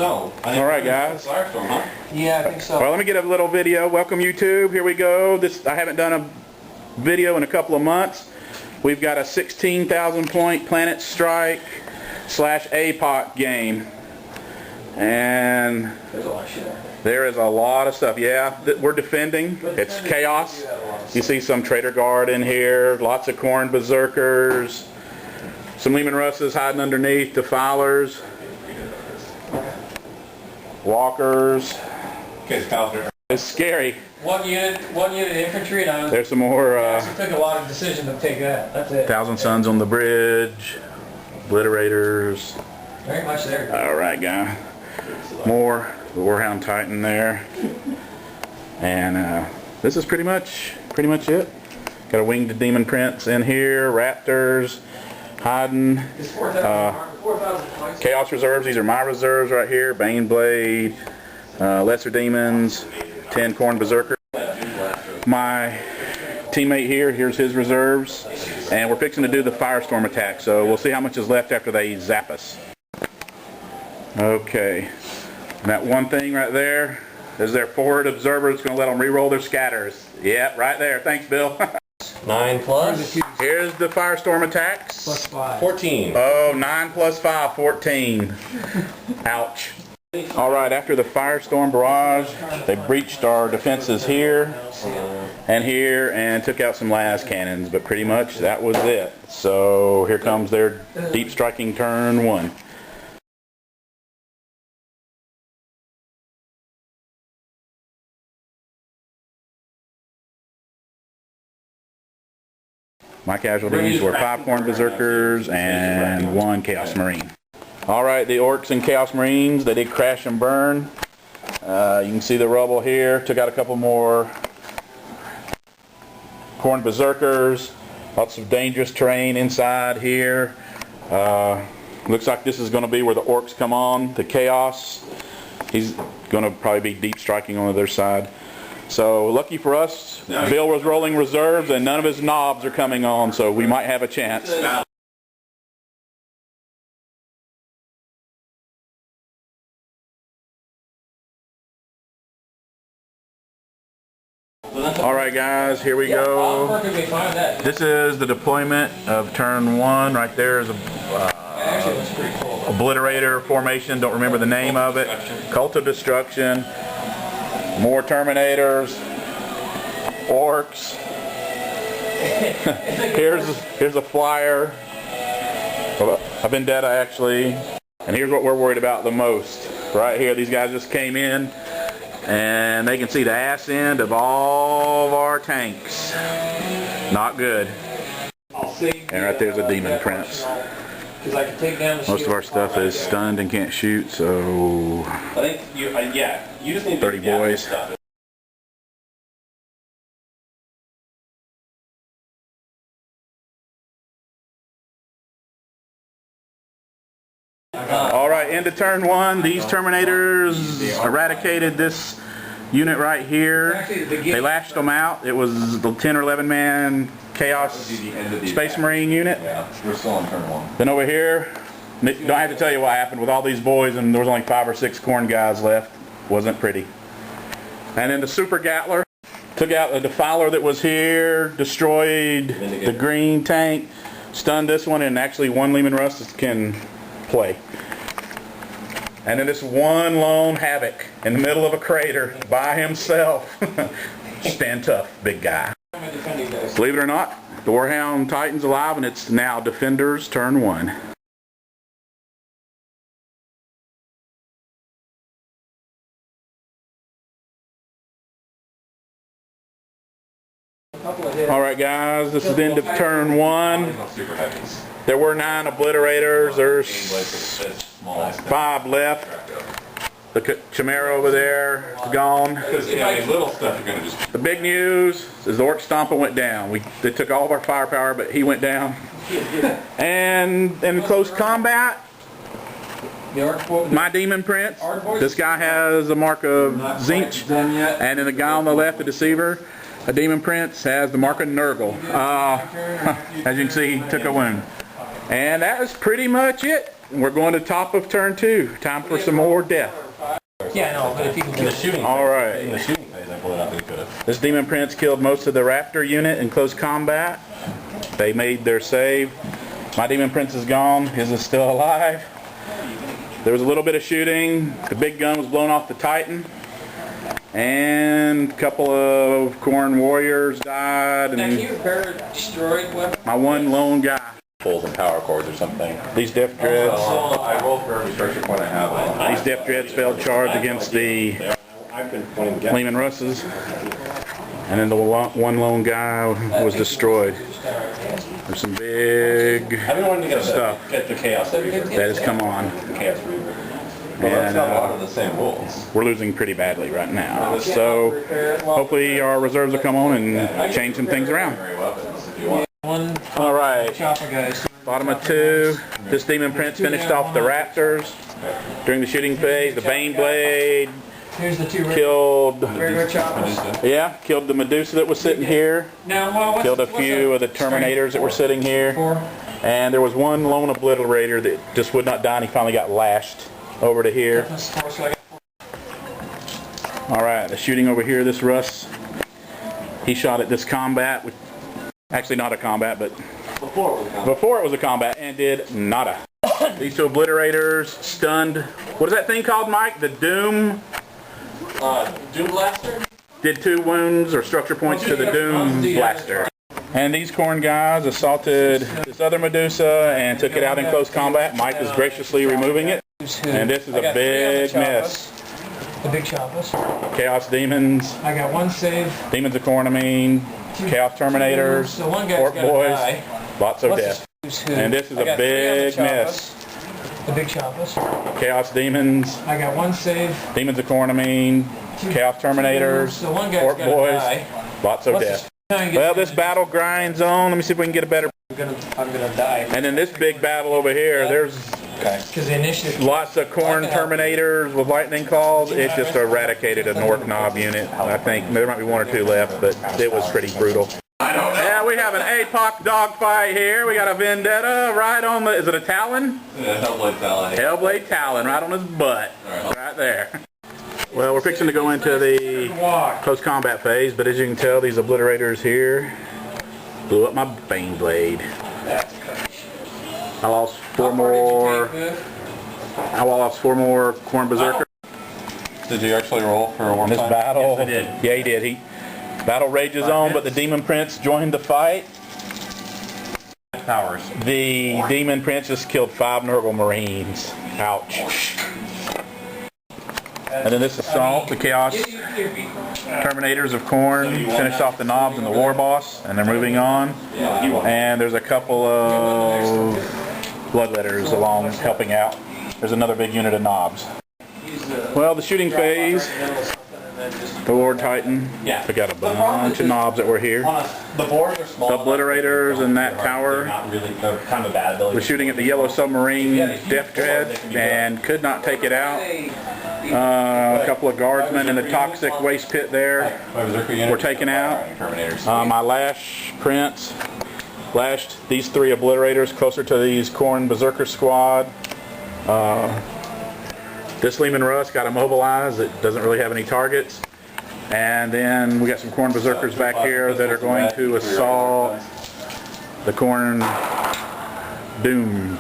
So, all right, guys. Firestorm, huh? Yeah, I think so. Well, let me get a little video. Welcome, YouTube. Here we go. I haven't done a video in a couple of months. We've got a 16,000 point Planet Strike / Apoc game. And There's a lot of shit out there. there is a lot of stuff. Yeah, we're defending. It's chaos. You see some Trader Guard in here. Lots of corn berserkers. Some Lehman Russes hiding underneath. Defilers. Walkers. It's scary. One unit infantry, and There's some more. it took a lot of decision to take that. That's it. Thousand Suns on the bridge. Obliterators. Very much there. All right, guy. More the Warhound Titan there. And this is pretty much it. Got a winged demon prince in here. Raptors hiding. Chaos reserves. These are my reserves right here. Baneblade. Lesser demons. 10 corn berserkers. My teammate here's his reserves. And we're fixing to do the firestorm attack. So we'll see how much is left after they zap us. Okay. And that one thing right there is their forward observer. It's going to let them re-roll their scatters. Yep, right there. Thanks, Bill. 9 plus? Here's the firestorm attacks. Plus 5. 14. Oh, 9 plus 5, 14. Ouch. All right, after the firestorm barrage, they breached our defenses here and took out some las cannons, but pretty much that was it. So here comes their deep striking turn 1. My casualties were 5 corn berserkers and 1 chaos marine. Alright, the orcs and chaos marines, they did crash and burn. You can see the rubble here. Took out a couple more corn berserkers. Lots of dangerous terrain inside here. Looks like this is going to be where the orcs come on. The chaos, he's going to probably be deep striking on their side. So lucky for us, Bill was rolling reserves and none of his knobs are coming on, so we might have a chance. Alright guys, here we go. This is the deployment of turn 1. Right there is a obliterator formation, don't remember the name of it. Cult of Destruction. More Terminators, Orcs. here's a flyer of Vendetta actually. And here's what we're worried about the most. Right here, these guys just came in and they can see the ass end of all of our tanks. Not good. And right there's a demon prince. Most of our stuff is stunned and can't shoot, so I think you just need 30 boys. Alright, into turn 1. These Terminators eradicated this unit right here. They lashed them out. It was the 10 or 11 man Chaos Space Marine unit. Yeah, we're still on turn 1. Then over here, don't have to tell you what happened with all these boys, and there was only 5 or 6 corn guys left. Wasn't pretty. And then the Super Gatler took out a Defiler that was here, destroyed the green tank, stunned this one, and actually 1 Lehman Russ can play. And then this one lone Havoc in the middle of a crater by himself. Stand tough, big guy. Believe it or not, the Warhound Titan's alive, and it's now Defenders turn 1. Alright guys, this is the end of turn 1. There were 9 obliterators. There's 5 left. The Chimera over there is gone. The big news is the Orc Stomper went down. They took all of our firepower, but he went down. And in close combat, my demon prince, this guy has a mark of Zinch, and then the guy on the left, the deceiver, a demon prince, has the mark of Nurgle. As you can see, he took a wound. And that is pretty much it. we're going to top of turn 2. Time for some more death. Yeah, no, but if you can In the shooting. All right. In the shooting phase, I pulled it out. They could have. This Demon Prince killed most of the Raptor unit in close combat. They made their save. My Demon Prince is gone. His is still alive. There was a little bit of shooting. The big gun was blown off the Titan. And a couple of Khorne warriors died. Now, can And you repair a destroyed weapon? my one lone guy. Pulls and power cords or something. These Def Dreads. I rolled for every structure point I have. These Def Dreads failed charge against the I've been pointing to Lehman Russes. And then the one lone guy was destroyed. There's some big I've been wanting to get stuff get the chaos reaver. that has come on. Chaos reaver. Well, that's And got a lot of the same rules. we're losing pretty badly right now. So hopefully our reserves will come on and change some things around. Weapons, if you want. One All right, chopper, guys. bottom of 2. This Demon Prince finished off the Raptors during the shooting phase. The Bane Blade Here's the 2 killed, regular choppers. killed the Medusa that was sitting here. Now, well, Killed a few of the Terminators that were sitting here. 4. And there was one lone Obliterator that just would not die, and he finally got lashed over to here. That's 4, so I got 4. All right, the shooting over here, this Russ, he shot at this combat, actually not a combat, but before it was a combat, and did nada. These 2 Obliterators stunned. What is that thing called, Mike? The Doom? Doom Blaster? Did 2 wounds or structure points to the Doom Blaster. And these Khorne guys assaulted this other Medusa and took it out in close combat. Mike is graciously removing it. And this is a big miss. The big choppers. Chaos Demons, I got 1 save. Demons of Khorne, Chaos Terminators, So one guy's Orc gotta Boys, die. lots of What's death. this who? And this is I a got 3 on the big choppers. miss. The big choppers. Chaos Demons, I got 1 save. Demons of Khorne, Chaos Terminators, So one guy's Orc gotta Boys, die. lots of What's death. this? Well, this battle grinds on. Let me see if we can get a better. I'm gonna die. And then this big battle over here, there's Because the initiative. lots of Khorne Terminators with lightning claws. It just eradicated an Orc Knob unit. I think there might be 1 or 2 left, but it was pretty brutal. Yeah, we have an Apoc dogfight here. We got a Vendetta right on the, is it a Talon? Yeah, Hellblade Talon. Hellblade Talon right on his butt. Right there. Well, we're fixing to go into the close combat phase, but as you can tell, these Obliterators here blew up my Bane Blade. I lost 4 more. I lost 4 more Khorne Berserker. Did you actually roll for a warm This battle. Yes, I did. Yeah, he did. Battle rages on, but the Demon Prince joined the fight. Powers. The Demon Prince just killed 5 Nurgle Marines. Ouch. And then this assault, the Chaos Terminators of Khorne finished off the Knobs and the War Boss, and they're moving on. And there's a couple of Bloodletters along helping out. There's another big unit of Knobs. Well, the shooting phase, the Lord Titan took out a bunch of Knobs that were here. The boards are small. The Obliterators in that tower. They're kind of bad ability. Was shooting at the Yellow Submarine Def Dread and could not take it out. A couple of guardsmen in the toxic waste pit there were taken out. My Lash Prince lashed these 3 Obliterators closer to these Khorne Berserker squad. This Lehman Russ got immobilized. It doesn't really have any targets. And then we got some Khorne Berserkers back here that are going to assault the Khorne Doom